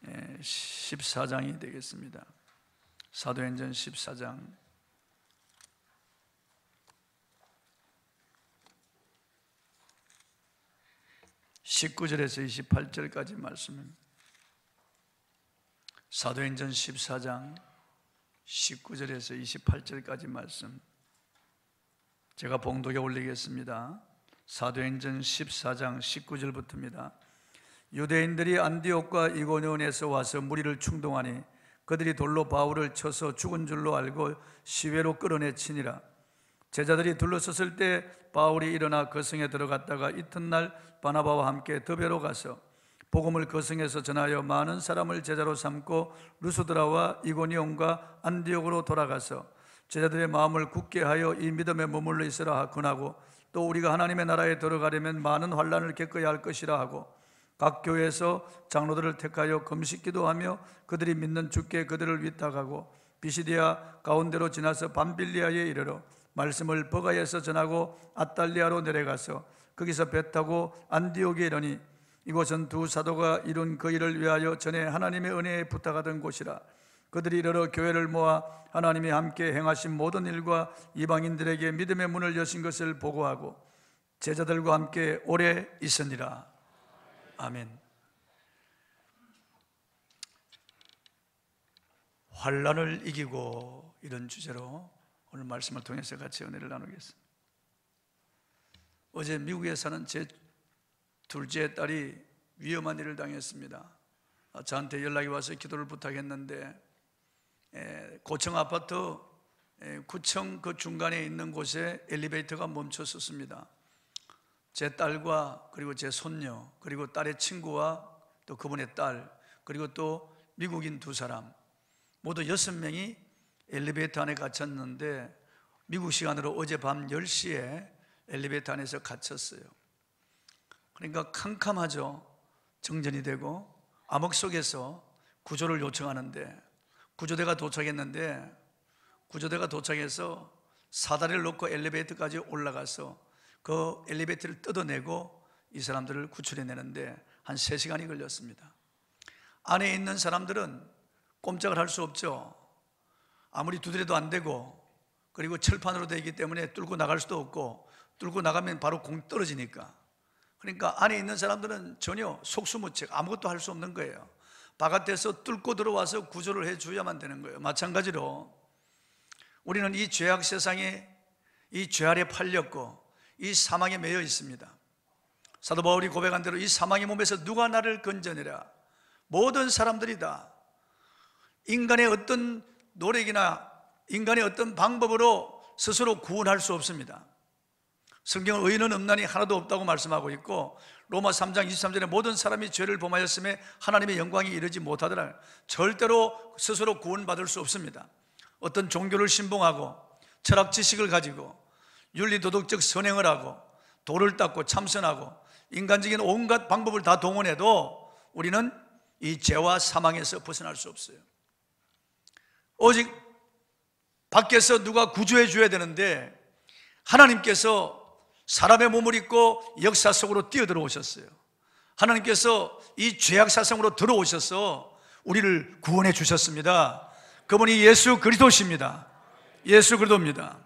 14장이 되겠습니다. 사도행전 14장 19절에서 28절까지 말씀입니다. 사도행전 14장 19절에서 28절까지 말씀 제가 봉독에 올리겠습니다. 사도행전 14장 19절부터입니다. 유대인들이 안디옥과 이고니온에서 와서 무리를 충동하니 그들이 돌로 바울을 쳐서 죽은 줄로 알고 시외로 끌어내치니라. 제자들이 둘러섰을 때 바울이 일어나 그 성에 들어갔다가 이튿날 바나바와 함께 더베로 가서 복음을 그 성에서 전하여 많은 사람을 제자로 삼고 루스드라와 이고니온과 안디옥으로 돌아가서 제자들의 마음을 굳게 하여 이 믿음에 머물러 있으라 권하고, 또 우리가 하나님의 나라에 들어가려면 많은 환난을 겪어야 할 것이라 하고, 각 교회에서 장로들을 택하여 금식 기도하며 그들이 믿는 주께 그들을 위탁하고 비시디아 가운데로 지나서 밤빌리아에 이르러 말씀을 버가에서 전하고 아달리아로 내려가서 거기서 배 타고 안디옥에 이르니, 이곳은 두 사도가 이룬 그 일을 위하여 전에 하나님의 은혜에 부탁하던 곳이라. 그들이 이르러 교회를 모아 하나님이 함께 행하신 모든 일과 이방인들에게 믿음의 문을 여신 것을 보고하고 제자들과 함께 오래 있으니라. 아멘. 환난을 이기고, 이런 주제로 오늘 말씀을 통해서 같이 은혜를 나누겠습니다. 어제 미국에 사는 제 둘째 딸이 위험한 일을 당했습니다. 저한테 연락이 와서 기도를 부탁했는데 고층 아파트 9층 그 중간에 있는 곳에 엘리베이터가 멈췄었습니다. 제 딸과 그리고 제 손녀 그리고 딸의 친구와 또 그분의 딸 그리고 또 미국인 두 사람 모두 6명이 엘리베이터 안에 갇혔는데, 미국 시간으로 어젯밤 10시에 엘리베이터 안에서 갇혔어요. 그러니까 캄캄하죠. 정전이 되고 암흑 속에서 구조를 요청하는데, 구조대가 도착해서 사다리를 놓고 엘리베이터까지 올라가서 그 엘리베이터를 뜯어내고 이 사람들을 구출해내는데 한 3시간이 걸렸습니다. 안에 있는 사람들은 꼼짝을 할 수 없죠. 아무리 두드려도 안 되고, 그리고 철판으로 되어 있기 때문에 뚫고 나갈 수도 없고, 뚫고 나가면 바로 공 떨어지니까. 그러니까 안에 있는 사람들은 전혀 속수무책 아무것도 할 수 없는 거예요. 바깥에서 뚫고 들어와서 구조를 해줘야만 되는 거예요. 마찬가지로 우리는 이 죄악 세상에 이 죄 아래 팔렸고 이 사망에 매여 있습니다. 사도 바울이 고백한 대로 이 사망의 몸에서 누가 나를 건져내랴. 모든 사람들이 다 인간의 어떤 노력이나 인간의 어떤 방법으로 스스로 구원할 수 없습니다. 성경은 의인은 없나니 하나도 없다고 말씀하고 있고, 로마 3장 23절에 모든 사람이 죄를 범하였음에 하나님의 영광이 이르지 못하더라. 절대로 스스로 구원받을 수 없습니다. 어떤 종교를 신봉하고 철학 지식을 가지고 윤리도덕적 선행을 하고 도를 닦고 참선하고 인간적인 온갖 방법을 다 동원해도 우리는 이 죄와 사망에서 벗어날 수 없어요. 오직 밖에서 누가 구조해 줘야 되는데 하나님께서 사람의 몸을 입고 역사 속으로 뛰어들어오셨어요. 하나님께서 이 죄악 사상으로 들어오셔서 우리를 구원해 주셨습니다. 그분이 예수 그리스도십니다. 예수 그리스도입니다.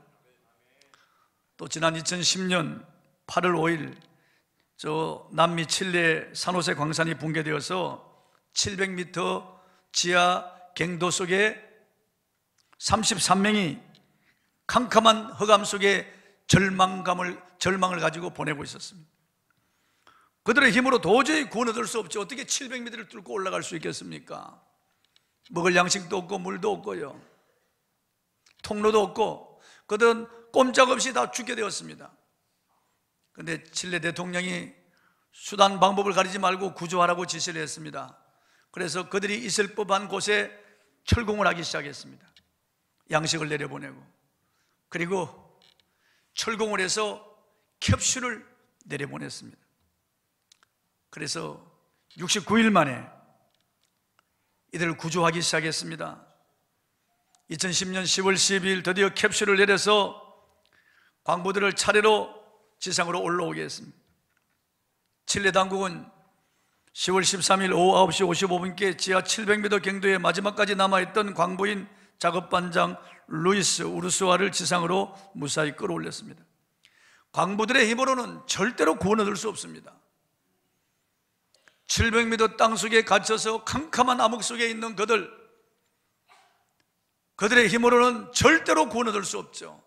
또 지난 2010년 8월 5일 저 남미 칠레 산호세 광산이 붕괴되어서 700m 지하 갱도 속에 33명이 캄캄한 흑암 속에 절망을 가지고 보내고 있었습니다. 그들의 힘으로 도저히 구원 얻을 수 없죠. 어떻게 700m를 뚫고 올라갈 수 있겠습니까? 먹을 양식도 없고 물도 없고요, 통로도 없고 그들은 꼼짝없이 다 죽게 되었습니다. 그런데 칠레 대통령이 수단 방법을 가리지 말고 구조하라고 지시를 했습니다. 그래서 그들이 있을 법한 곳에 철공을 하기 시작했습니다. 양식을 내려보내고, 그리고 철공을 해서 캡슐을 내려보냈습니다. 그래서 69일 만에 이들을 구조하기 시작했습니다. 2010년 10월 12일 드디어 캡슐을 내려서 광부들을 차례로 지상으로 올라오게 했습니다. 칠레 당국은 10월 13일 오후 9시 55분께 지하 700m 경도에 마지막까지 남아있던 광부인 작업반장 루이스 우르스와를 지상으로 무사히 끌어올렸습니다. 광부들의 힘으로는 절대로 구원 얻을 수 없습니다. 700m 땅속에 갇혀서 캄캄한 암흑 속에 있는 그들의 힘으로는 절대로 구원 얻을 수 없죠.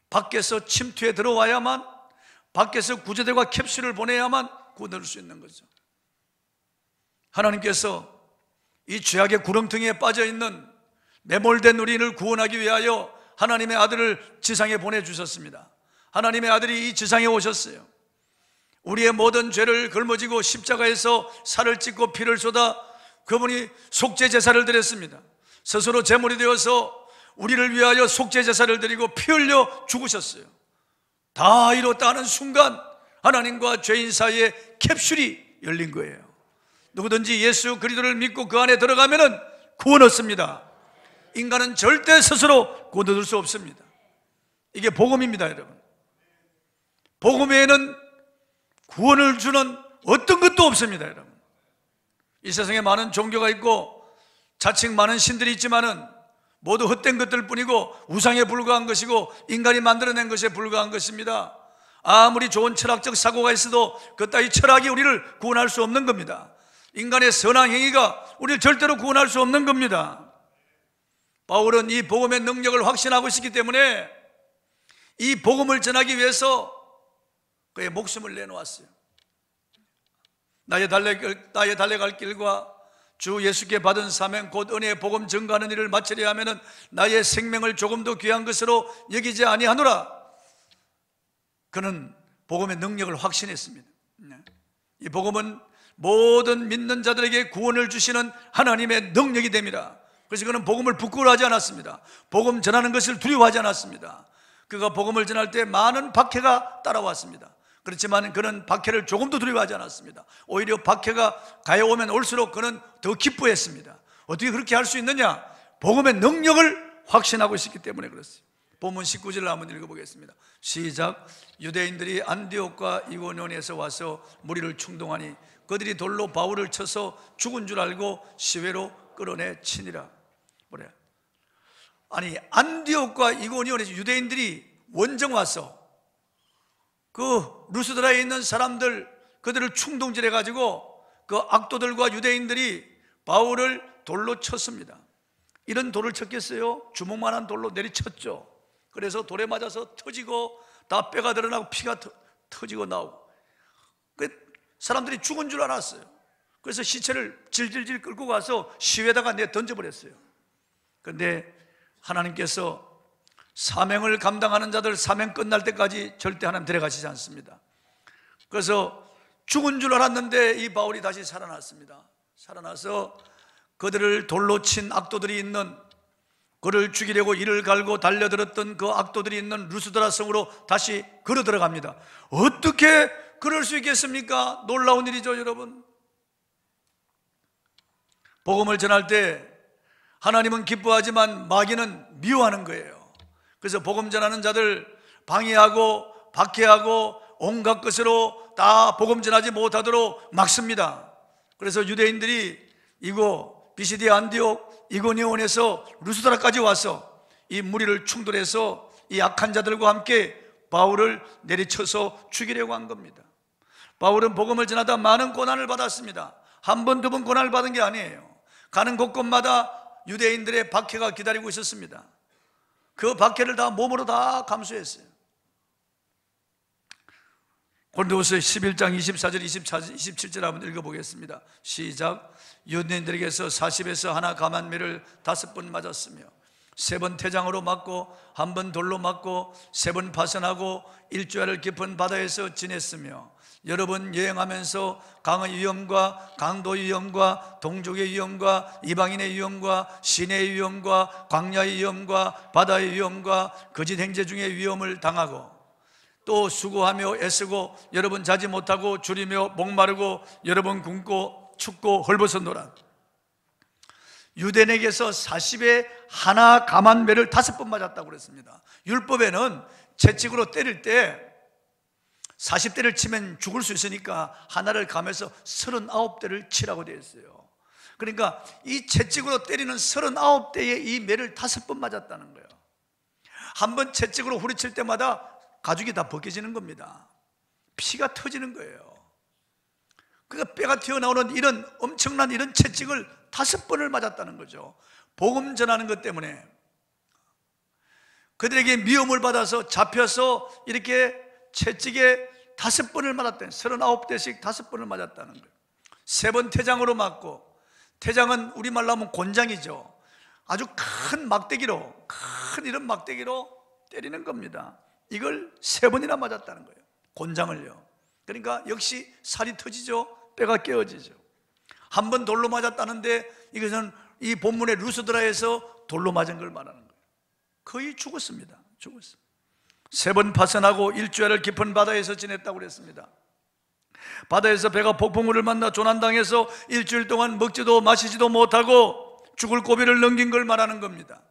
밖에서 침투해 들어와야만, 밖에서 구조대와 캡슐을 보내야만 구원 얻을 수 있는 거죠. 하나님께서 이 죄악의 구렁텅이에 빠져있는 매몰된 우리를 구원하기 위하여 하나님의 아들을 지상에 보내주셨습니다. 하나님의 아들이 이 지상에 오셨어요. 우리의 모든 죄를 걸머지고 십자가에서 살을 찢고 피를 쏟아 그분이 속죄 제사를 드렸습니다. 스스로 제물이 되어서 우리를 위하여 속죄 제사를 드리고 피 흘려 죽으셨어요. 다 이뤘다 하는 순간 하나님과 죄인 사이에 캡슐이 열린 거예요. 누구든지 예수 그리스도를 믿고 그 안에 들어가면은 구원 얻습니다. 인간은 절대 스스로 구원 얻을 수 없습니다. 이게 복음입니다, 여러분. 복음 외에는 구원을 주는 어떤 것도 없습니다, 여러분. 이 세상에 많은 종교가 있고 자칭 많은 신들이 있지만은 모두 헛된 것들 뿐이고 우상에 불과한 것이고 인간이 만들어낸 것에 불과한 것입니다. 아무리 좋은 철학적 사고가 있어도 그따위 철학이 우리를 구원할 수 없는 겁니다. 인간의 선한 행위가 우리를 절대로 구원할 수 없는 겁니다. 바울은 이 복음의 능력을 확신하고 있기 때문에 이 복음을 전하기 위해서 그의 목숨을 내놓았어요. 나의 달려갈 길과 주 예수께 받은 사명 곧 은혜의 복음 전가하는 일을 마치려 하면은 나의 생명을 조금도 귀한 것으로 여기지 아니하노라. 그는 복음의 능력을 확신했습니다. 이 복음은 모든 믿는 자들에게 구원을 주시는 하나님의 능력이 됩니다. 그래서 그는 복음을 부끄러워하지 않았습니다. 복음 전하는 것을 두려워하지 않았습니다. 그가 복음을 전할 때 많은 박해가 따라왔습니다. 그렇지만 그는 박해를 조금도 두려워하지 않았습니다. 오히려 박해가 가해오면 올수록 그는 더 기뻐했습니다. 어떻게 그렇게 할 수 있느냐? 복음의 능력을 확신하고 있었기 때문에 그렇습니다. 본문 19절을 한번 읽어보겠습니다. 시작. 유대인들이 안디옥과 이고니온에서 와서 무리를 충동하니 그들이 돌로 바울을 쳐서 죽은 줄 알고 시외로 끌어내 치니라. 뭐래? 아니, 안디옥과 이고니온에서 유대인들이 원정 와서 그 루스드라에 있는 사람들, 그들을 충동질해 가지고 그 악도들과 유대인들이 바울을 돌로 쳤습니다. 이런 돌을 쳤겠어요? 주먹만한 돌로 내리쳤죠. 그래서 돌에 맞아서 터지고 다 뼈가 드러나고 피가 터지고 나오고, 사람들이 죽은 줄 알았어요. 그래서 시체를 질질질 끌고 가서 시외에다가 던져버렸어요. 그런데 하나님께서 사명을 감당하는 자들 사명 끝날 때까지 절대 하나님 데려가시지 않습니다. 그래서 죽은 줄 알았는데 이 바울이 다시 살아났습니다. 살아나서 그들을 돌로 친 악도들이 있는, 그를 죽이려고 이를 갈고 달려들었던 그 악도들이 있는 루스드라 성으로 다시 걸어 들어갑니다. 어떻게 그럴 수 있겠습니까? 놀라운 일이죠, 여러분. 복음을 전할 때 하나님은 기뻐하지만 마귀는 미워하는 거예요. 그래서 복음 전하는 자들 방해하고 박해하고 온갖 것으로 다 복음 전하지 못하도록 막습니다. 그래서 유대인들이 이곳 비시디아 안디옥 이고니온에서 루스드라까지 와서 이 무리를 충돌해서 이 악한 자들과 함께 바울을 내리쳐서 죽이려고 한 겁니다. 바울은 복음을 전하다 많은 고난을 받았습니다. 한 번, 두 번 고난을 받은 게 아니에요. 가는 곳곳마다 유대인들의 박해가 기다리고 있었습니다. 그 박해를 다 몸으로 다 감수했어요. 고린도후서 11장 24절 27절 한번 읽어보겠습니다. 시작. 유대인들에게서 40에서 하나 감한매를 5번 맞았으며 3번 태장으로 맞고 1번 돌로 맞고 3번 파선하고 일주일을 깊은 바다에서 지냈으며 여러 번 여행하면서 강의 위험과 강도의 위험과 동족의 위험과 이방인의 위험과 시내의 위험과 광야의 위험과 바다의 위험과 거짓 행제 중의 위험을 당하고 또 수고하며 애쓰고 여러 번 자지 못하고 줄이며 목마르고 여러 번 굶고 춥고 헐벗었노라. 유대인에게서 40에 하나 감한 매를 5번 맞았다고 그랬습니다. 율법에는 채찍으로 때릴 때 40대를 치면 죽을 수 있으니까 하나를 감해서 39대를 치라고 되어 있어요. 그러니까 이 채찍으로 때리는 39대의 이 매를 5번 맞았다는 거예요. 한 번 채찍으로 후리칠 때마다 가죽이 다 벗겨지는 겁니다. 피가 터지는 거예요. 그러니까 뼈가 튀어나오는 이런 엄청난 이런 채찍을 5번을 맞았다는 거죠. 복음 전하는 것 때문에 그들에게 미움을 받아서 잡혀서 이렇게 채찍에 5번을 맞았대요. 39대씩 5번을 맞았다는 거예요. 3번 태장으로 맞고, 태장은 우리말로 하면 곤장이죠. 아주 큰 막대기로, 큰 이런 막대기로 때리는 겁니다. 이걸 3번이나 맞았다는 거예요. 곤장을요. 그러니까 역시 살이 터지죠. 뼈가 깨어지죠. 한 번 돌로 맞았다는데 이것은 이 본문의 루스드라에서 돌로 맞은 걸 말하는 거예요. 거의 죽었습니다. 죽었어요. 3번 파선하고 일주일을 깊은 바다에서 지냈다고 그랬습니다. 바다에서 배가 폭풍우를 만나 조난당해서 일주일 동안 먹지도 마시지도 못하고 죽을 고비를 넘긴 걸 말하는 겁니다.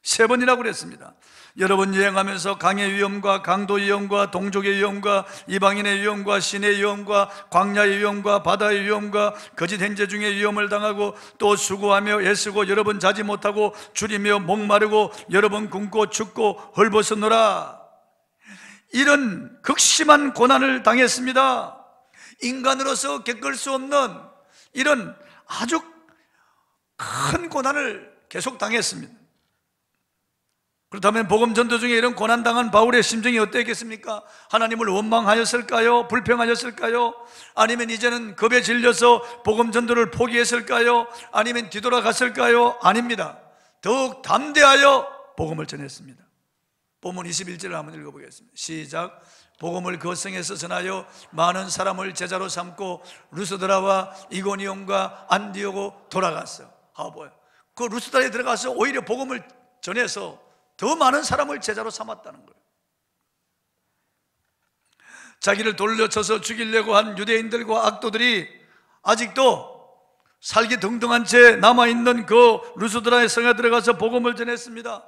3번이라고 그랬습니다. 여러 번 여행하면서 강의 위험과 강도 위험과 동족의 위험과 이방인의 위험과 신의 위험과 광야의 위험과 바다의 위험과 거짓 hen제 중의 위험을 당하고 또 수고하며 애쓰고 여러 번 자지 못하고 줄이며 목마르고 여러 번 굶고 춥고 헐벗었노라. 이런 극심한 고난을 당했습니다. 인간으로서 겪을 수 없는 이런 아주 큰 고난을 계속 당했습니다. 그렇다면 복음 전도 중에 이런 고난당한 바울의 심정이 어땠겠습니까? 하나님을 원망하였을까요? 불평하였을까요? 아니면 이제는 겁에 질려서 복음 전도를 포기했을까요? 아니면 뒤돌아갔을까요? 아닙니다. 더욱 담대하여 복음을 전했습니다. 본문 21절을 한번 읽어보겠습니다. 시작. 복음을 그 성에서 전하여 많은 사람을 제자로 삼고 루스드라와 이고니온과 안디오고 돌아갔어. 그 루스드라에 들어가서 오히려 복음을 전해서 더 많은 사람을 제자로 삼았다는 거예요. 자기를 돌려쳐서 죽이려고 한 유대인들과 악도들이 아직도 살기 등등한 채 남아있는 그 루스드라의 성에 들어가서 복음을 전했습니다.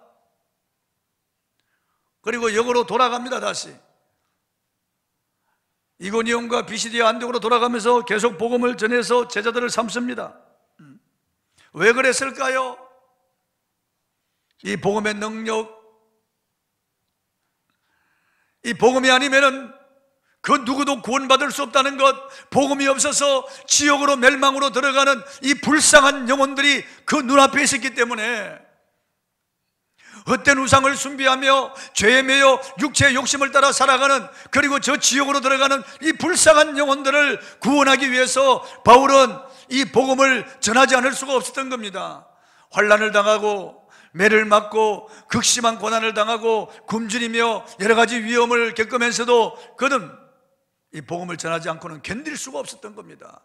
그리고 역으로 돌아갑니다. 다시 이고니온과 비시디아 안디옥으로 돌아가면서 계속 복음을 전해서 제자들을 삼습니다. 왜 그랬을까요? 이 복음의 능력, 이 복음이 아니면은 그 누구도 구원받을 수 없다는 것, 복음이 없어서 지옥으로 멸망으로 들어가는 이 불쌍한 영혼들이 그 눈앞에 있었기 때문에 헛된 우상을 숭배하며 죄에 매여 육체의 욕심을 따라 살아가는, 그리고 저 지옥으로 들어가는 이 불쌍한 영혼들을 구원하기 위해서 바울은 이 복음을 전하지 않을 수가 없었던 겁니다. 환난을 당하고 매를 맞고 극심한 고난을 당하고 굶주리며 여러 가지 위험을 겪으면서도 그는 이 복음을 전하지 않고는 견딜 수가 없었던 겁니다.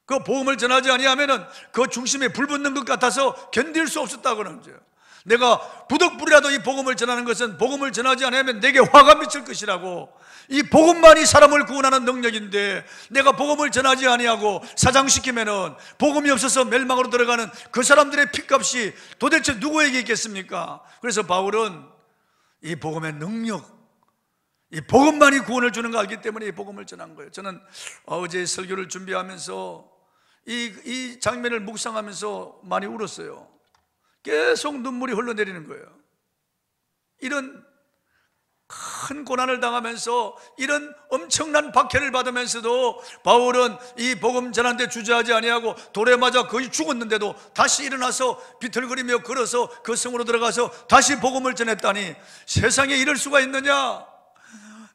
그 복음을 전하지 아니하면은 그 중심에 불 붙는 것 같아서 견딜 수 없었다고 하는 거죠. 내가 부득불이라도 이 복음을 전하는 것은 복음을 전하지 않으면 내게 화가 미칠 것이라고. 이 복음만이 사람을 구원하는 능력인데 내가 복음을 전하지 아니하고 사장시키면은 복음이 없어서 멸망으로 들어가는 그 사람들의 핏값이 도대체 누구에게 있겠습니까? 그래서 바울은 이 복음의 능력, 이 복음만이 구원을 주는 거 알기 때문에 이 복음을 전한 거예요. 저는 어제 설교를 준비하면서 이 장면을 묵상하면서 많이 울었어요. 계속 눈물이 흘러내리는 거예요. 이런 큰 고난을 당하면서 이런 엄청난 박해를 받으면서도 바울은 이 복음 전하는데 주저하지 아니하고 돌에 맞아 거의 죽었는데도 다시 일어나서 비틀거리며 걸어서 그 성으로 들어가서 다시 복음을 전했다니, 세상에 이럴 수가 있느냐?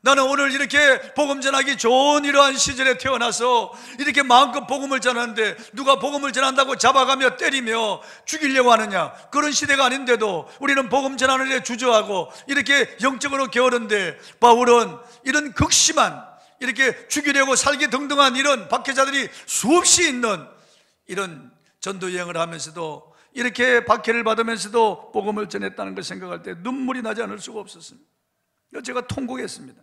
나는 오늘 이렇게 복음 전하기 좋은 이러한 시절에 태어나서 이렇게 마음껏 복음을 전하는데 누가 복음을 전한다고 잡아가며 때리며 죽이려고 하느냐? 그런 시대가 아닌데도 우리는 복음 전하는 데 주저하고 이렇게 영적으로 게으른데, 바울은 이런 극심한, 이렇게 죽이려고 살기 등등한 이런 박해자들이 수없이 있는 이런 전도 여행을 하면서도 이렇게 박해를 받으면서도 복음을 전했다는 걸 생각할 때 눈물이 나지 않을 수가 없었습니다. 제가 통곡했습니다.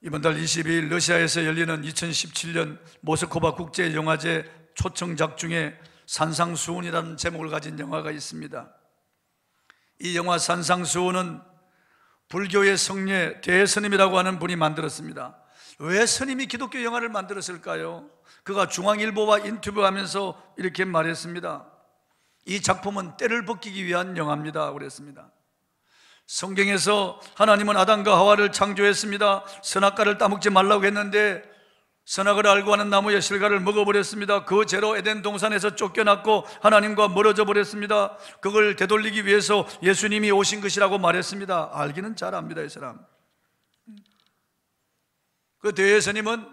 이번 달 22일 러시아에서 열리는 2017년 모스크바 국제영화제 초청작 중에 산상수훈이라는 제목을 가진 영화가 있습니다. 이 영화 산상수훈은 불교의 성례 대스님이라고 하는 분이 만들었습니다. 왜 스님이 기독교 영화를 만들었을까요? 그가 중앙일보와 인터뷰하면서 이렇게 말했습니다. 이 작품은 때를 벗기기 위한 영화입니다 그랬습니다. 성경에서 하나님은 아담과 하와를 창조했습니다. 선악과를 따먹지 말라고 했는데 선악을 알고 하는 나무의 실과를 먹어버렸습니다. 그 죄로 에덴 동산에서 쫓겨났고 하나님과 멀어져 버렸습니다. 그걸 되돌리기 위해서 예수님이 오신 것이라고 말했습니다. 알기는 잘 압니다 이 사람. 그 대예스님은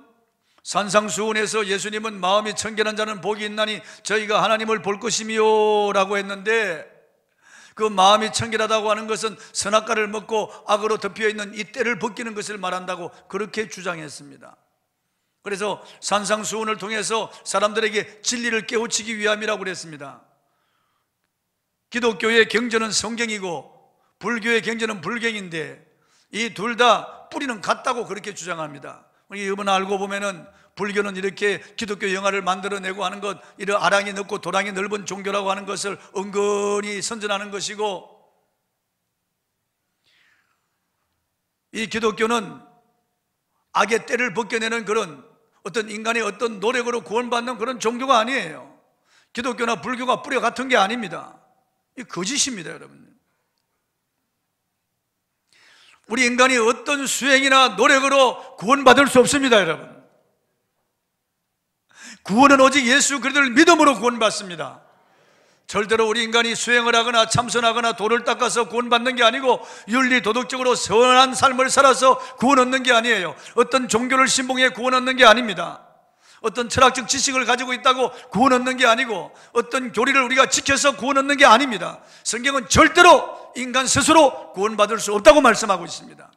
산상수훈에서 예수님은 마음이 청결한 자는 복이 있나니 저희가 하나님을 볼 것이미요 라고 했는데, 그 마음이 청결하다고 하는 것은 선악과를 먹고 악으로 덮여있는 이 때를 벗기는 것을 말한다고 그렇게 주장했습니다. 그래서 산상수훈을 통해서 사람들에게 진리를 깨우치기 위함이라고 그랬습니다. 기독교의 경전은 성경이고 불교의 경전은 불경인데 이 둘 다 뿌리는 같다고 그렇게 주장합니다. 이번 알고 보면은 불교는 이렇게 기독교 영화를 만들어내고 하는 것, 이런 아랑이 넓고 도랑이 넓은 종교라고 하는 것을 은근히 선전하는 것이고, 이 기독교는 악의 때를 벗겨내는 그런 어떤 인간의 어떤 노력으로 구원받는 그런 종교가 아니에요. 기독교나 불교가 뿌리가 같은 게 아닙니다. 이 거짓입니다 여러분. 우리 인간이 어떤 수행이나 노력으로 구원받을 수 없습니다 여러분. 구원은 오직 예수 그리스도를 믿음으로 구원받습니다. 절대로 우리 인간이 수행을 하거나 참선하거나 도를 닦아서 구원받는 게 아니고 윤리 도덕적으로 선한 삶을 살아서 구원 얻는 게 아니에요. 어떤 종교를 신봉해 구원 얻는 게 아닙니다. 어떤 철학적 지식을 가지고 있다고 구원 얻는 게 아니고 어떤 교리를 우리가 지켜서 구원 얻는 게 아닙니다. 성경은 절대로 인간 스스로 구원받을 수 없다고 말씀하고 있습니다.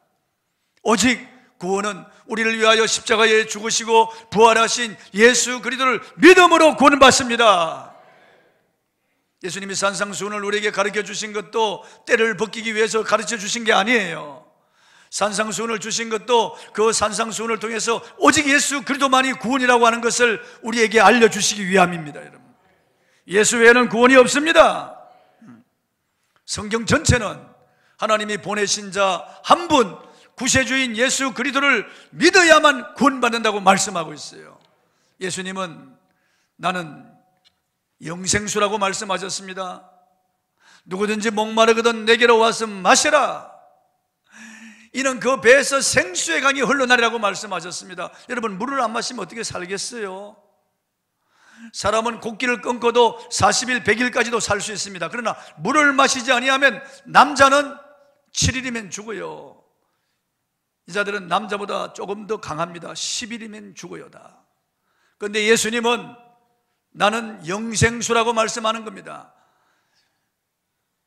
오직 구원은 우리를 위하여 십자가에 죽으시고 부활하신 예수 그리스도를 믿음으로 구원받습니다. 예수님이 산상수훈을 우리에게 가르쳐 주신 것도 때를 벗기기 위해서 가르쳐 주신 게 아니에요. 산상수훈을 주신 것도 그 산상수훈을 통해서 오직 예수 그리스도만이 구원이라고 하는 것을 우리에게 알려주시기 위함입니다. 여러분, 예수 외에는 구원이 없습니다. 성경 전체는 하나님이 보내신 자 한 분 구세주인 예수 그리스도를 믿어야만 구원받는다고 말씀하고 있어요. 예수님은 나는 영생수라고 말씀하셨습니다. 누구든지 목마르거든 내게로 와서 마시라. 이는 그 배에서 생수의 강이 흘러나리라고 말씀하셨습니다. 여러분, 물을 안 마시면 어떻게 살겠어요? 사람은 곡기를 끊고도 40일, 100일까지도 살 수 있습니다. 그러나 물을 마시지 아니하면 남자는 7일이면 죽어요. 여자들은 남자보다 조금 더 강합니다. 10일이면 죽어요다. 그런데 예수님은 나는 영생수라고 말씀하는 겁니다.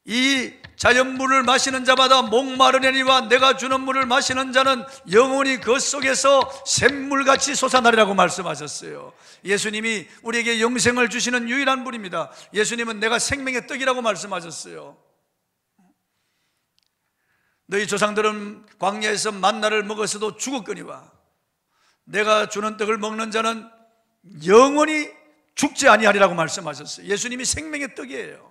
이 자연물을 마시는 자마다 목마르려니와 내가 주는 물을 마시는 자는 영원히 그 속에서 샘물같이 솟아나리라고 말씀하셨어요. 예수님이 우리에게 영생을 주시는 유일한 분입니다. 예수님은 내가 생명의 떡이라고 말씀하셨어요. 너희 조상들은 광야에서 만나를 먹었어도 죽었거니와 내가 주는 떡을 먹는 자는 영원히 죽지 아니하리라고 말씀하셨어요. 예수님이 생명의 떡이에요.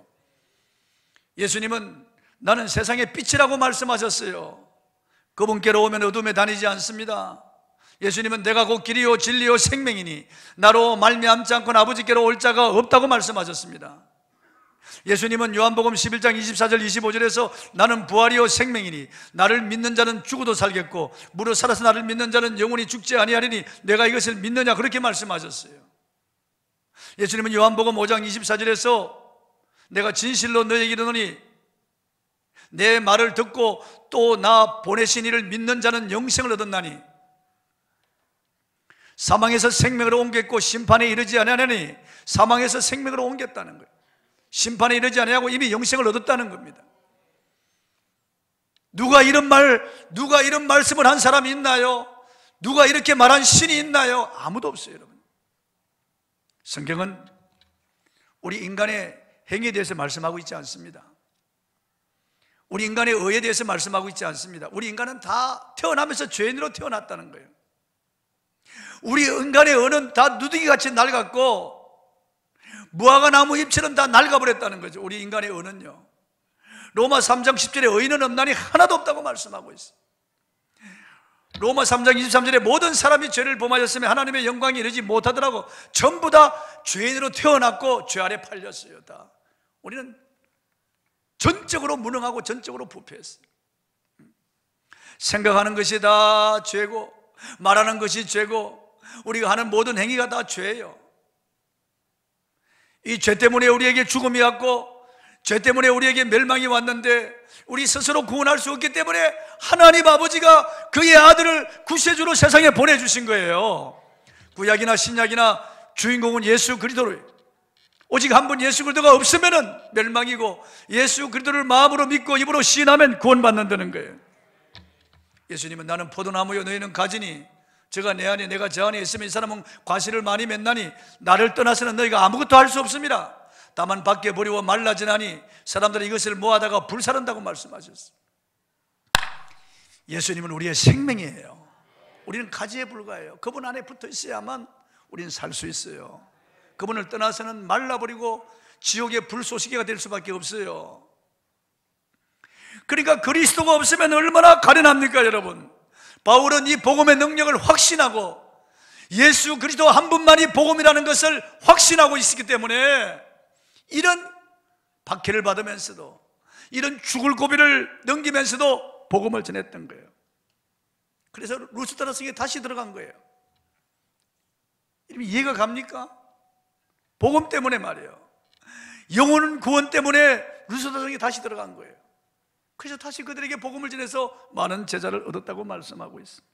예수님은 나는 세상의 빛이라고 말씀하셨어요. 그분께로 오면 어둠에 다니지 않습니다. 예수님은 내가 곧 길이요 진리요 생명이니 나로 말미암지 않고는 아버지께로 올 자가 없다고 말씀하셨습니다. 예수님은 요한복음 11장 24절 25절에서 나는 부활이요 생명이니 나를 믿는 자는 죽어도 살겠고 무릇 살아서 나를 믿는 자는 영원히 죽지 아니하리니 내가 이것을 믿느냐 그렇게 말씀하셨어요. 예수님은 요한복음 5장 24절에서 내가 진실로 너에게 이르노니 내 말을 듣고 또 나 보내신 이를 믿는 자는 영생을 얻었나니 사망에서 생명으로 옮겼고 심판에 이르지 아니하니 사망에서 생명으로 옮겼다는 거예요. 심판에 이르지 아니하고 이미 영생을 얻었다는 겁니다. 누가 이런 말씀을 한 사람이 있나요? 누가 이렇게 말한 신이 있나요? 아무도 없어요. 여러분, 성경은 우리 인간의 행위에 대해서 말씀하고 있지 않습니다. 우리 인간의 의에 대해서 말씀하고 있지 않습니다. 우리 인간은 다 태어나면서 죄인으로 태어났다는 거예요. 우리 인간의 의는 다 누더기같이 낡았고 무화과 나무 잎처럼 다 낡아버렸다는 거죠. 우리 인간의 의는요. 로마 3장 10절에 의인은 없나니 하나도 없다고 말씀하고 있어요. 로마 3장 23절에 모든 사람이 죄를 범하였으며 하나님의 영광에 이르지 못하더라고. 전부 다 죄인으로 태어났고 죄 아래 팔렸어요. 다 우리는 전적으로 무능하고 전적으로 부패했어요. 생각하는 것이 다 죄고, 말하는 것이 죄고, 우리가 하는 모든 행위가 다 죄예요. 이 죄 때문에 우리에게 죽음이 왔고, 죄 때문에 우리에게 멸망이 왔는데, 우리 스스로 구원할 수 없기 때문에 하나님 아버지가 그의 아들을 구세주로 세상에 보내주신 거예요. 구약이나 신약이나 주인공은 예수 그리스도를, 오직 한 분 예수 그리스도가 없으면 멸망이고, 예수 그리스도를 마음으로 믿고 입으로 시인하면 구원받는다는 거예요. 예수님은 나는 포도나무요 너희는 가지니 저가 내 안에 내가 저 안에 있으면 이 사람은 과실을 많이 맺나니 나를 떠나서는 너희가 아무것도 할 수 없습니다. 다만 밖에 버리고 말라지나니 사람들이 이것을 모아다가 불사른다고 말씀하셨어요. 예수님은 우리의 생명이에요. 우리는 가지에 불과해요. 그분 안에 붙어 있어야만 우리는 살 수 있어요. 그분을 떠나서는 말라버리고 지옥의 불쏘시개가 될 수밖에 없어요. 그러니까 그리스도가 없으면 얼마나 가련합니까, 여러분? 바울은 이 복음의 능력을 확신하고 예수 그리스도 한 분만이 복음이라는 것을 확신하고 있었기 때문에 이런 박해를 받으면서도, 이런 죽을 고비를 넘기면서도 복음을 전했던 거예요. 그래서 루스드라 성에 다시 들어간 거예요. 이해가 갑니까? 복음 때문에 말이에요. 영혼은 구원 때문에 루스드라 성에 다시 들어간 거예요. 그래서 다시 그들에게 복음을 전해서 많은 제자를 얻었다고 말씀하고 있습니다.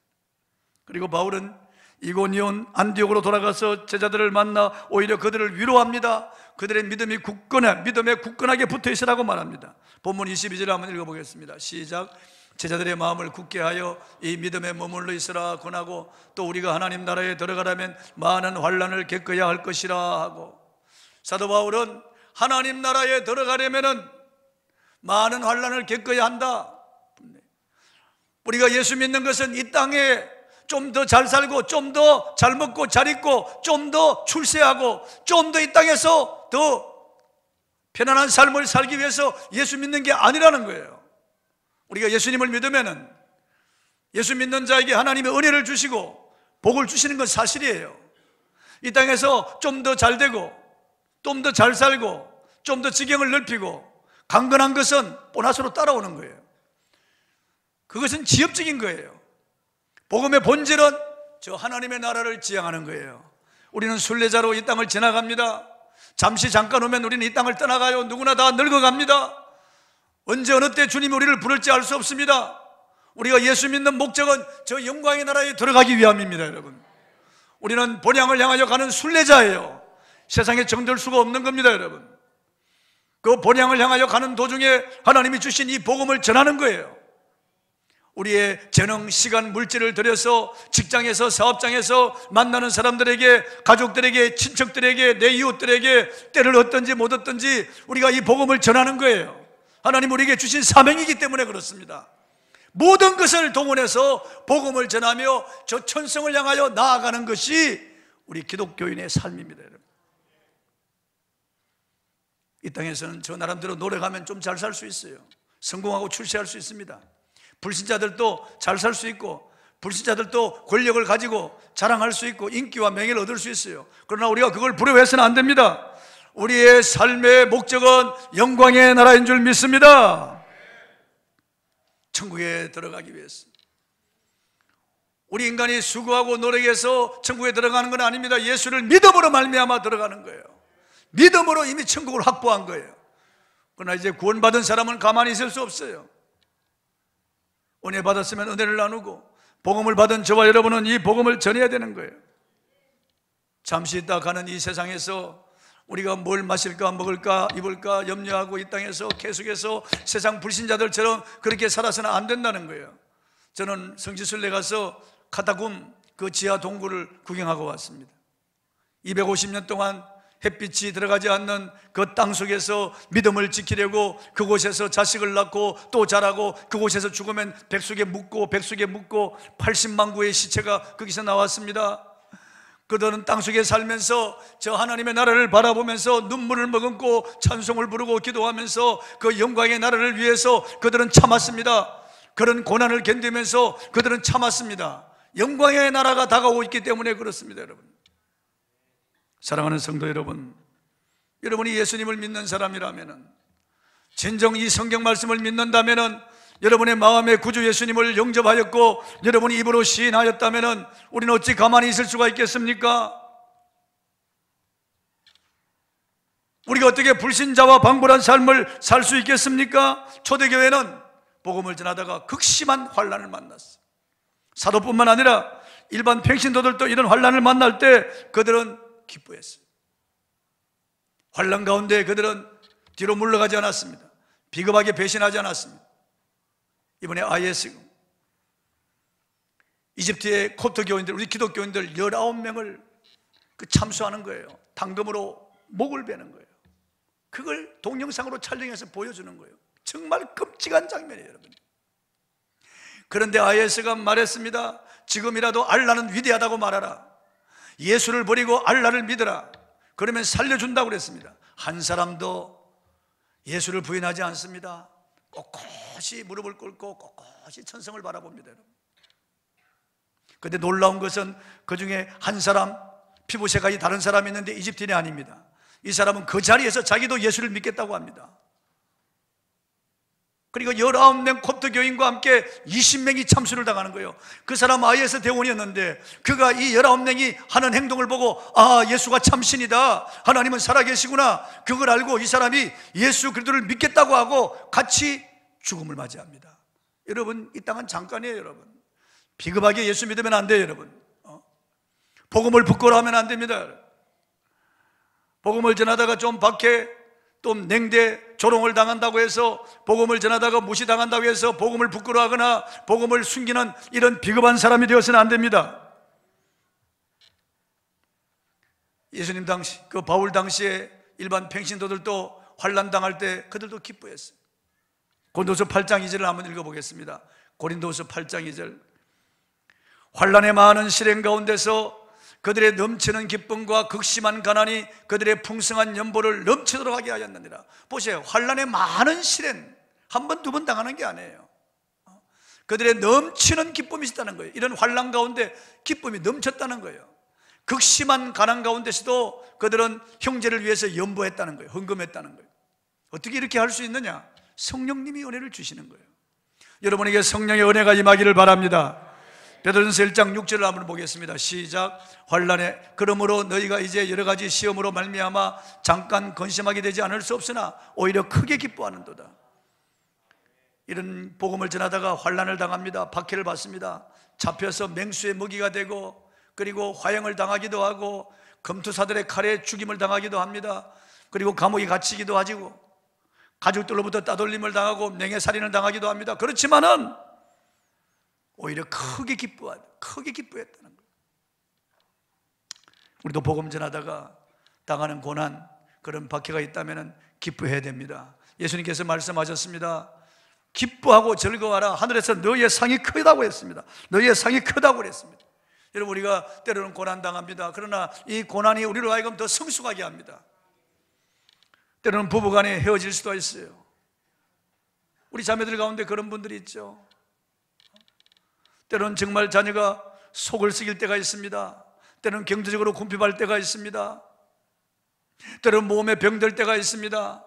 그리고 바울은 이고니온 안디옥으로 돌아가서 제자들을 만나 오히려 그들을 위로합니다. 그들의 믿음에 굳건하게 붙어 있으라고 말합니다. 본문 22절을 한번 읽어보겠습니다. 시작. 제자들의 마음을 굳게 하여 이 믿음에 머물러 있으라 권하고, 또 우리가 하나님 나라에 들어가려면 많은 환난을 겪어야 할 것이라 하고, 사도 바울은 하나님 나라에 들어가려면은 많은 환난을 겪어야 한다. 우리가 예수 믿는 것은 이 땅에 좀 더 잘 살고, 좀 더 잘 먹고 잘 입고, 좀 더 출세하고, 좀 더 이 땅에서 더 편안한 삶을 살기 위해서 예수 믿는 게 아니라는 거예요. 우리가 예수님을 믿으면은 예수 믿는 자에게 하나님의 은혜를 주시고 복을 주시는 건 사실이에요. 이 땅에서 좀 더 잘 되고, 좀 더 잘 살고, 좀 더 지경을 넓히고, 강건한 것은 보너스로 따라오는 거예요. 그것은 지엽적인 거예요. 복음의 본질은 저 하나님의 나라를 지향하는 거예요. 우리는 순례자로 이 땅을 지나갑니다. 잠시 잠깐 오면 우리는 이 땅을 떠나가요. 누구나 다 늙어갑니다. 언제 어느 때 주님이 우리를 부를지 알 수 없습니다. 우리가 예수 믿는 목적은 저 영광의 나라에 들어가기 위함입니다. 여러분, 우리는 본향을 향하여 가는 순례자예요. 세상에 정될 수가 없는 겁니다. 여러분, 그 본향을 향하여 가는 도중에 하나님이 주신 이 복음을 전하는 거예요. 우리의 재능, 시간, 물질을 들여서 직장에서, 사업장에서 만나는 사람들에게, 가족들에게, 친척들에게, 내 이웃들에게 때를 얻든지 못 얻든지 우리가 이 복음을 전하는 거예요. 하나님 우리에게 주신 사명이기 때문에 그렇습니다. 모든 것을 동원해서 복음을 전하며 저 천성을 향하여 나아가는 것이 우리 기독교인의 삶입니다. 여러분, 이 땅에서는 저 나름대로 노력하면 좀 잘 살 수 있어요. 성공하고 출세할 수 있습니다. 불신자들도 잘 살 수 있고, 불신자들도 권력을 가지고 자랑할 수 있고 인기와 명예를 얻을 수 있어요. 그러나 우리가 그걸 부러워해서는 안 됩니다. 우리의 삶의 목적은 영광의 나라인 줄 믿습니다. 천국에 들어가기 위해서 우리 인간이 수고하고 노력해서 천국에 들어가는 건 아닙니다. 예수를 믿음으로 말미암아 들어가는 거예요. 믿음으로 이미 천국을 확보한 거예요. 그러나 이제 구원받은 사람은 가만히 있을 수 없어요. 은혜 받았으면 은혜를 나누고, 복음을 받은 저와 여러분은 이 복음을 전해야 되는 거예요. 잠시 있다 가는 이 세상에서 우리가 뭘 마실까, 먹을까, 입을까 염려하고 이 땅에서 계속해서 세상 불신자들처럼 그렇게 살아서는 안 된다는 거예요. 저는 성지순례 가서 카타굼 그 지하 동굴을 구경하고 왔습니다. 250년 동안 햇빛이 들어가지 않는 그 땅 속에서 믿음을 지키려고 그곳에서 자식을 낳고 또 자라고, 그곳에서 죽으면 백숙에 묻고 80만 구의 시체가 거기서 나왔습니다. 그들은 땅속에 살면서 저 하나님의 나라를 바라보면서 눈물을 머금고 찬송을 부르고 기도하면서 그 영광의 나라를 위해서 그들은 참았습니다. 그런 고난을 견디면서 그들은 참았습니다. 영광의 나라가 다가오고 있기 때문에 그렇습니다. 여러분, 사랑하는 성도 여러분, 여러분이 예수님을 믿는 사람이라면, 진정 이 성경 말씀을 믿는다면, 여러분의 마음에 구주 예수님을 영접하였고 여러분이 입으로 시인하였다면 우리는 어찌 가만히 있을 수가 있겠습니까? 우리가 어떻게 불신자와 방불한 삶을 살 수 있겠습니까? 초대교회는 복음을 전하다가 극심한 환난을 만났어요. 사도뿐만 아니라 일반 평신도들도 이런 환난을 만날 때 그들은 기뻐했어요. 환난 가운데 그들은 뒤로 물러가지 않았습니다. 비겁하게 배신하지 않았습니다. 이번에 IS 이집트의 콥트 교인들, 우리 기독교인들 19명을 참수하는 거예요. 당금으로 목을 베는 거예요. 그걸 동영상으로 촬영해서 보여주는 거예요. 정말 끔찍한 장면이에요, 여러분. 그런데 IS가 말했습니다. 지금이라도 알라는 위대하다고 말하라. 예수를 버리고 알라를 믿어라. 그러면 살려준다고 그랬습니다. 한 사람도 예수를 부인하지 않습니다. 꼿꼿이 무릎을 꿇고 꼿꼿이 천성을 바라봅니다, 여러분. 그런데 놀라운 것은 그 중에 한 사람, 피부 색깔이 다른 사람이 있는데 이집트인이 아닙니다. 이 사람은 그 자리에서 자기도 예수를 믿겠다고 합니다. 그리고 19명 콥트 교인과 함께 20명이 참수를 당하는 거예요. 그 사람 IS 대원이었는데 그가 이 19명이 하는 행동을 보고, 아, 예수가 참신이다, 하나님은 살아계시구나, 그걸 알고 이 사람이 예수 그리스도를 믿겠다고 하고 같이 죽음을 맞이합니다. 여러분, 이 땅은 잠깐이에요. 여러분, 비겁하게 예수 믿으면 안 돼요. 여러분, 복음을 부끄러워하면 안 됩니다. 복음을 전하다가 좀 밖에 또 냉대 조롱을 당한다고 해서, 복음을 전하다가 무시당한다고 해서 복음을 부끄러워하거나 복음을 숨기는 이런 비겁한 사람이 되어서는 안 됩니다. 예수님 당시, 그 바울 당시에 일반 평신도들도 환난 당할 때 그들도 기뻐했어요. 고린도서 8장 2절을 한번 읽어보겠습니다. 고린도서 8장 2절. 환난의 많은 실행 가운데서 그들의 넘치는 기쁨과 극심한 가난이 그들의 풍성한 연보를 넘치도록 하게 하였느니라. 보세요, 환난의 많은 시련, 한 번, 두 번 당하는 게 아니에요. 그들의 넘치는 기쁨이 있다는 거예요. 이런 환난 가운데 기쁨이 넘쳤다는 거예요. 극심한 가난 가운데서도 그들은 형제를 위해서 연보했다는 거예요. 헌금했다는 거예요. 어떻게 이렇게 할 수 있느냐? 성령님이 은혜를 주시는 거예요. 여러분에게 성령의 은혜가 임하기를 바랍니다. 베드로전서 1장 6절을 한번 보겠습니다. 시작. 환난에 그러므로 너희가 이제 여러 가지 시험으로 말미암아 잠깐 근심하게 되지 않을 수 없으나 오히려 크게 기뻐하는도다. 이런 복음을 전하다가 환난을 당합니다. 박해를 받습니다. 잡혀서 맹수의 먹이가 되고, 그리고 화형을 당하기도 하고, 검투사들의 칼에 죽임을 당하기도 합니다. 그리고 감옥에 갇히기도 하고, 가족들로부터 따돌림을 당하고 명예살인을 당하기도 합니다. 그렇지만은 오히려 크게 기뻐했다는 거예요. 우리도 복음 전하다가 당하는 고난, 그런 박해가 있다면 기뻐해야 됩니다. 예수님께서 말씀하셨습니다. 기뻐하고 즐거워하라. 하늘에서 너희의 상이 크다고 했습니다. 너희의 상이 크다고 그랬습니다. 여러분, 우리가 때로는 고난 당합니다. 그러나 이 고난이 우리로 하여금 더 성숙하게 합니다. 때로는 부부간에 헤어질 수도 있어요. 우리 자매들 가운데 그런 분들이 있죠. 때로는 정말 자녀가 속을 썩일 때가 있습니다. 때로는 경제적으로 궁핍할 때가 있습니다. 때로는 몸에 병들 때가 있습니다.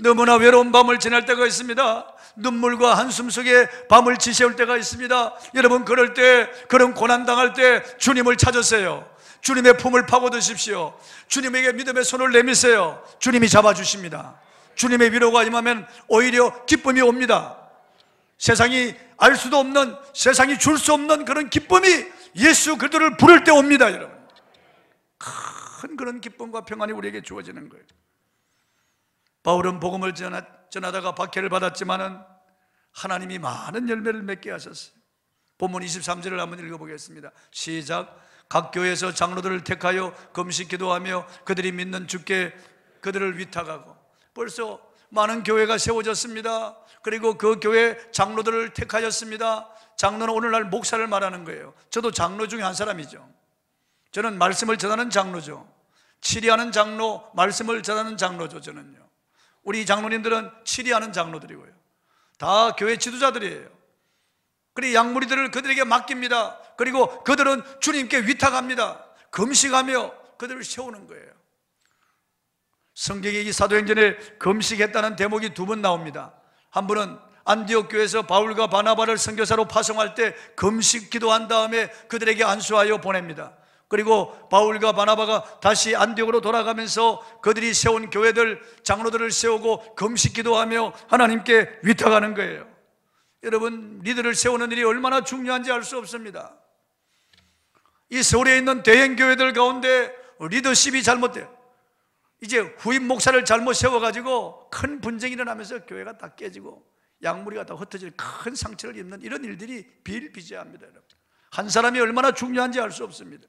너무나 외로운 밤을 지날 때가 있습니다. 눈물과 한숨 속에 밤을 지새울 때가 있습니다. 여러분, 그럴 때, 그런 고난당할 때 주님을 찾으세요. 주님의 품을 파고드십시오. 주님에게 믿음의 손을 내미세요. 주님이 잡아주십니다. 주님의 위로가 임하면 오히려 기쁨이 옵니다. 세상이 알 수도 없는, 세상이 줄 수 없는 그런 기쁨이 예수 그리스도를 부를 때 옵니다. 여러분, 큰 그런 기쁨과 평안이 우리에게 주어지는 거예요. 바울은 복음을 전하다가 박해를 받았지만은 하나님이 많은 열매를 맺게 하셨어요. 본문 23절을 한번 읽어보겠습니다. 시작. 각 교회에서 장로들을 택하여 금식 기도하며 그들이 믿는 주께 그들을 위탁하고. 벌써 많은 교회가 세워졌습니다. 그리고 그 교회 장로들을 택하였습니다. 장로는 오늘날 목사를 말하는 거예요. 저도 장로 중에 한 사람이죠. 저는 말씀을 전하는 장로죠. 치리하는 장로, 말씀을 전하는 장로죠. 저는요. 우리 장로님들은 치리하는 장로들이고요. 다 교회 지도자들이에요. 그리고 양무리들을 그들에게 맡깁니다. 그리고 그들은 주님께 위탁합니다. 금식하며 그들을 세우는 거예요. 성경에 이 사도행전에 금식했다는 대목이 두 번 나옵니다. 한 번은 안디옥 교회에서 바울과 바나바를 선교사로 파송할 때 금식 기도한 다음에 그들에게 안수하여 보냅니다. 그리고 바울과 바나바가 다시 안디옥으로 돌아가면서 그들이 세운 교회들, 장로들을 세우고 금식 기도하며 하나님께 위탁하는 거예요. 여러분, 리더를 세우는 일이 얼마나 중요한지 알 수 없습니다. 이 서울에 있는 대형 교회들 가운데 리더십이 잘못돼요. 이제 후임 목사를 잘못 세워가지고 큰 분쟁이 일어나면서 교회가 다 깨지고 양무리가 다 흩어질 큰 상처를 입는 이런 일들이 비일비재합니다. 여러분, 한 사람이 얼마나 중요한지 알 수 없습니다.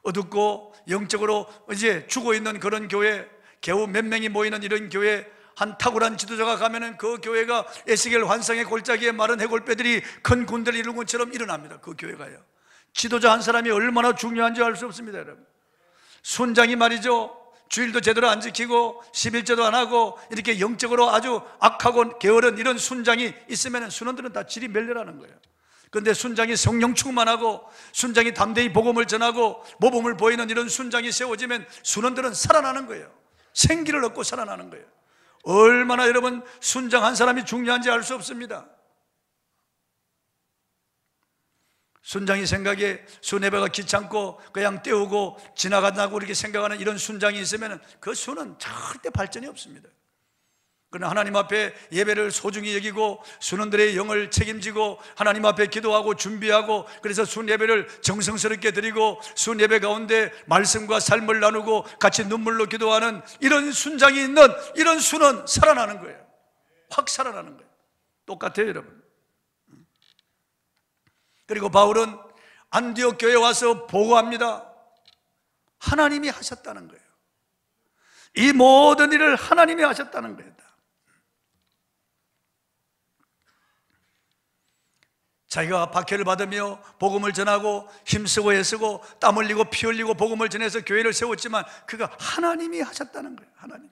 어둡고 영적으로 이제 죽어있는 그런 교회, 겨우 몇 명이 모이는 이런 교회, 한 탁월한 지도자가 가면은 그 교회가 에스겔 환상의 골짜기에 마른 해골배들이 큰 군대를 이룬 것처럼 일어납니다. 그 교회가요. 지도자 한 사람이 얼마나 중요한지 알 수 없습니다. 여러분, 순장이 말이죠, 주일도 제대로 안 지키고 11조도 안 하고 이렇게 영적으로 아주 악하고 게으른 이런 순장이 있으면 순원들은 다 질이 멸렬하는 거예요. 그런데 순장이 성령 충만하고 순장이 담대히 복음을 전하고 모범을 보이는 이런 순장이 세워지면 순원들은 살아나는 거예요. 생기를 얻고 살아나는 거예요. 얼마나 여러분 순장 한 사람이 중요한지 알 수 없습니다. 순장이 생각에 순예배가 귀찮고 그냥 때우고 지나간다고 이렇게 생각하는 이런 순장이 있으면 그 순은 절대 발전이 없습니다. 그러나 하나님 앞에 예배를 소중히 여기고 순원들의 영을 책임지고 하나님 앞에 기도하고 준비하고, 그래서 순예배를 정성스럽게 드리고 순예배 가운데 말씀과 삶을 나누고 같이 눈물로 기도하는 이런 순장이 있는 이런 순은 살아나는 거예요. 확 살아나는 거예요. 똑같아요, 여러분. 그리고 바울은 안디옥 교회에 와서 보고합니다. 하나님이 하셨다는 거예요. 이 모든 일을 하나님이 하셨다는 거예요. 자기가 박해를 받으며 복음을 전하고 힘쓰고 애쓰고 땀 흘리고 피 흘리고 복음을 전해서 교회를 세웠지만 그가 하나님이 하셨다는 거예요. 하나님.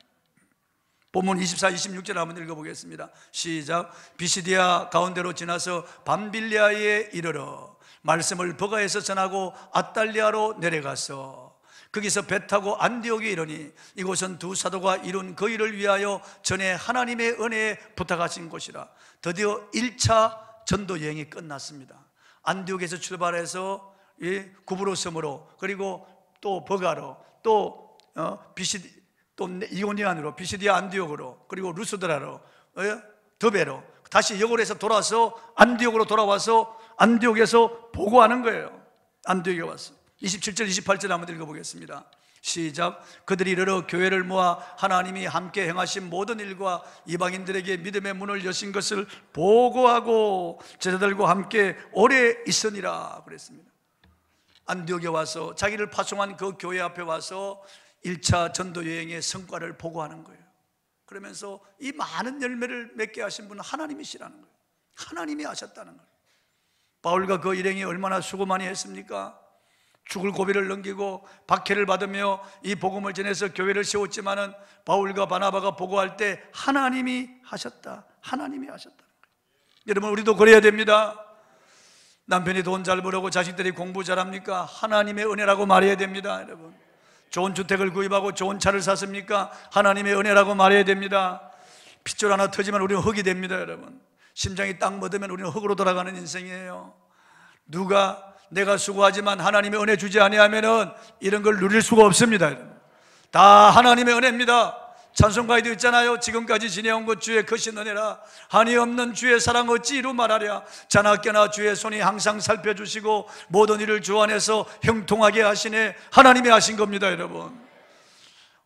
본문 24, 26절 한번 읽어보겠습니다. 시작. 비시디아 가운데로 지나서 밤빌리아에 이르러 말씀을 버가에서 전하고 아달리아로 내려가서 거기서 배 타고 안디옥에 이르니 이곳은 두 사도가 이룬 그 일을 위하여 전에 하나님의 은혜에 부탁하신 곳이라. 드디어 1차 전도 여행이 끝났습니다. 안디옥에서 출발해서 구브로 섬으로, 그리고 또 버가로, 또 이고니안으로, 비시디아 안디옥으로, 그리고 루스드라로, 더베로, 다시 여골에서 돌아서 안디옥으로 돌아와서 안디옥에서 보고하는 거예요. 안디옥에 와서 27절 28절 한번 읽어보겠습니다. 시작. 그들이 이르러 교회를 모아 하나님이 함께 행하신 모든 일과 이방인들에게 믿음의 문을 여신 것을 보고하고 제자들과 함께 오래 있으니라 그랬습니다. 안디옥에 와서 자기를 파송한 그 교회 앞에 와서 1차 전도 여행의 성과를 보고하는 거예요. 그러면서 이 많은 열매를 맺게 하신 분은 하나님이시라는 거예요. 하나님이 하셨다는 거예요. 바울과 그 일행이 얼마나 수고 많이 했습니까? 죽을 고비를 넘기고 박해를 받으며 이 복음을 전해서 교회를 세웠지만은 바울과 바나바가 보고할 때 하나님이 하셨다, 하나님이 하셨다는 거예요. 여러분, 우리도 그래야 됩니다. 남편이 돈 잘 벌고 자식들이 공부 잘합니까? 하나님의 은혜라고 말해야 됩니다. 여러분, 좋은 주택을 구입하고 좋은 차를 샀습니까? 하나님의 은혜라고 말해야 됩니다. 핏줄 하나 터지면 우리는 흙이 됩니다. 여러분, 심장이 딱 멎으면 우리는 흙으로 돌아가는 인생이에요. 누가 내가 수고하지만 하나님의 은혜 주지 아니하면은 이런 걸 누릴 수가 없습니다. 다 하나님의 은혜입니다. 찬송가에도 있잖아요. 지금까지 지내온 것 주의 크신 은혜라. 한이 없는 주의 사랑 어찌 이루 말하랴. 자나깨나 주의 손이 항상 살펴주시고 모든 일을 주 안에서 형통하게 하시네. 하나님이 하신 겁니다. 여러분,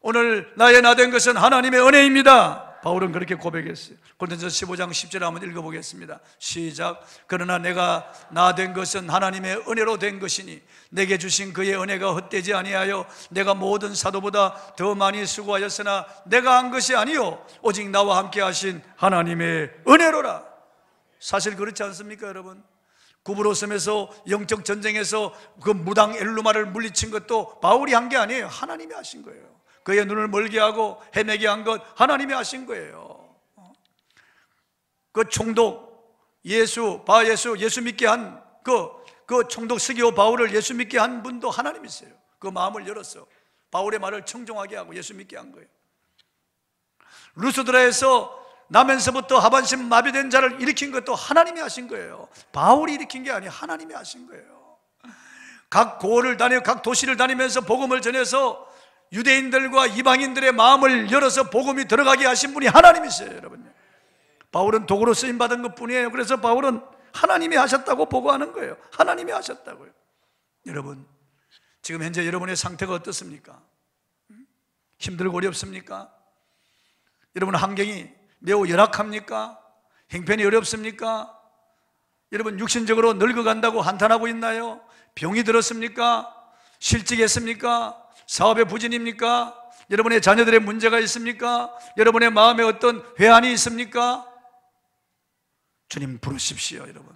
오늘 나의 나 된 것은 하나님의 은혜입니다. 바울은 그렇게 고백했어요. 고린도전서 15장 10절 한번 읽어보겠습니다. 시작. 그러나 내가 나 된 것은 하나님의 은혜로 된 것이니 내게 주신 그의 은혜가 헛되지 아니하여 내가 모든 사도보다 더 많이 수고하였으나 내가 한 것이 아니요 오직 나와 함께 하신 하나님의 은혜로라. 사실 그렇지 않습니까, 여러분? 구브로섬에서 영적 전쟁에서 그 무당 엘루마를 물리친 것도 바울이 한 게 아니에요. 하나님이 하신 거예요. 그의 눈을 멀게 하고 헤매게 한 것 하나님이 하신 거예요. 그 총독 예수 믿게 한 그 총독 스기오 바울을 예수 믿게 한 분도 하나님이세요. 그 마음을 열어서 바울의 말을 청종하게 하고 예수 믿게 한 거예요. 루스드라에서 나면서부터 하반신 마비된 자를 일으킨 것도 하나님이 하신 거예요. 바울이 일으킨 게 아니에요. 하나님이 하신 거예요. 각 고을을 다니며 각 도시를 다니면서 복음을 전해서 유대인들과 이방인들의 마음을 열어서 복음이 들어가게 하신 분이 하나님이세요, 여러분. 바울은 도구로 쓰임 받은 것뿐이에요. 그래서 바울은 하나님이 하셨다고 보고하는 거예요. 하나님이 하셨다고요. 여러분, 지금 현재 여러분의 상태가 어떻습니까? 힘들고 어렵습니까? 여러분 환경이 매우 열악합니까? 형편이 어렵습니까? 여러분 육신적으로 늙어간다고 한탄하고 있나요? 병이 들었습니까? 실직했습니까? 사업에 부진입니까? 여러분의 자녀들의 문제가 있습니까? 여러분의 마음에 어떤 회한이 있습니까? 주님 부르십시오, 여러분.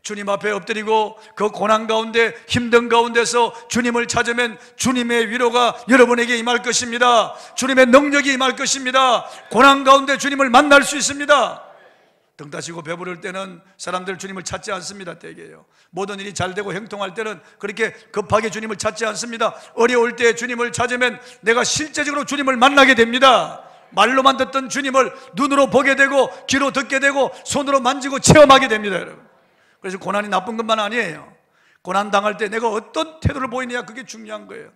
주님 앞에 엎드리고 그 고난 가운데 힘든 가운데서 주님을 찾으면 주님의 위로가 여러분에게 임할 것입니다. 주님의 능력이 임할 것입니다. 고난 가운데 주님을 만날 수 있습니다. 등 따시고 배부를 때는 사람들 주님을 찾지 않습니다. 대개요. 모든 일이 잘 되고 형통할 때는 그렇게 급하게 주님을 찾지 않습니다. 어려울 때 주님을 찾으면 내가 실제적으로 주님을 만나게 됩니다. 말로만 듣던 주님을 눈으로 보게 되고 귀로 듣게 되고 손으로 만지고 체험하게 됩니다, 여러분. 그래서 고난이 나쁜 것만 아니에요. 고난 당할 때 내가 어떤 태도를 보이느냐, 그게 중요한 거예요.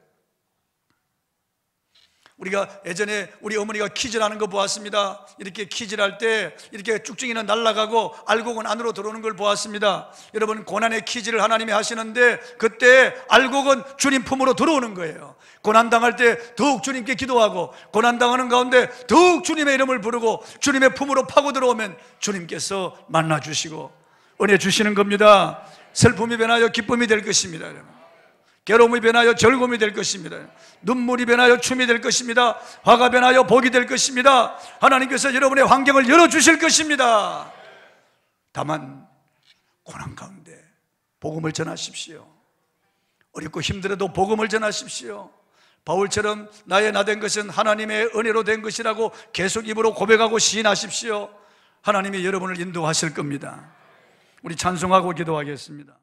우리가 예전에 우리 어머니가 키질하는 거 보았습니다. 이렇게 키질할 때 이렇게 쭉쭉이는 날아가고 알곡은 안으로 들어오는 걸 보았습니다. 여러분, 고난의 키질을 하나님이 하시는데 그때 알곡은 주님 품으로 들어오는 거예요. 고난 당할 때 더욱 주님께 기도하고 고난 당하는 가운데 더욱 주님의 이름을 부르고 주님의 품으로 파고 들어오면 주님께서 만나 주시고 은혜 주시는 겁니다. 슬픔이 변하여 기쁨이 될 것입니다, 여러분. 괴로움이 변하여 즐거움이 될 것입니다. 눈물이 변하여 춤이 될 것입니다. 화가 변하여 복이 될 것입니다. 하나님께서 여러분의 환경을 열어주실 것입니다. 다만 고난 가운데 복음을 전하십시오. 어렵고 힘들어도 복음을 전하십시오. 바울처럼 나의 나 된 것은 하나님의 은혜로 된 것이라고 계속 입으로 고백하고 시인하십시오. 하나님이 여러분을 인도하실 겁니다. 우리 찬송하고 기도하겠습니다.